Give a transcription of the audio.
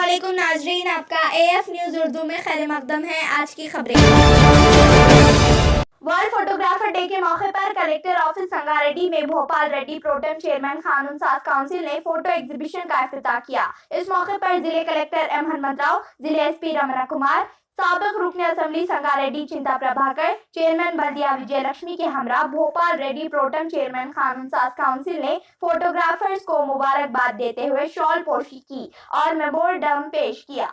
अस्सलामुअलैकुम नाजरीन, आपका एएफ न्यूज़ उर्दू में खैर मकदम है। आज की खबरें। वर्ल्ड फोटोग्राफर डे के मौके पर कलेक्टर ऑफिस संगारेड्डी में भोपाल रेड्डी प्रोटेम चेयरमैन कानून साज काउंसिल ने फोटो एग्जीबिशन का इफ्तिताह किया। इस मौके पर जिले कलेक्टर एम हनुमत राव, जिले एसपी रमना कुमार, साबिक रुकन असेंबली संगारेड्डी चिंता प्रभाकर, चेयरमैन बल्दिया विजय लक्ष्मी के हमरा भोपाल रेड्डी प्रोटेम चेयरमैन कानून साज काउंसिल ने फोटोग्राफर्स को मुबारकबाद देते हुए शॉल पोशी की और मेमोरेंडम पेश किया।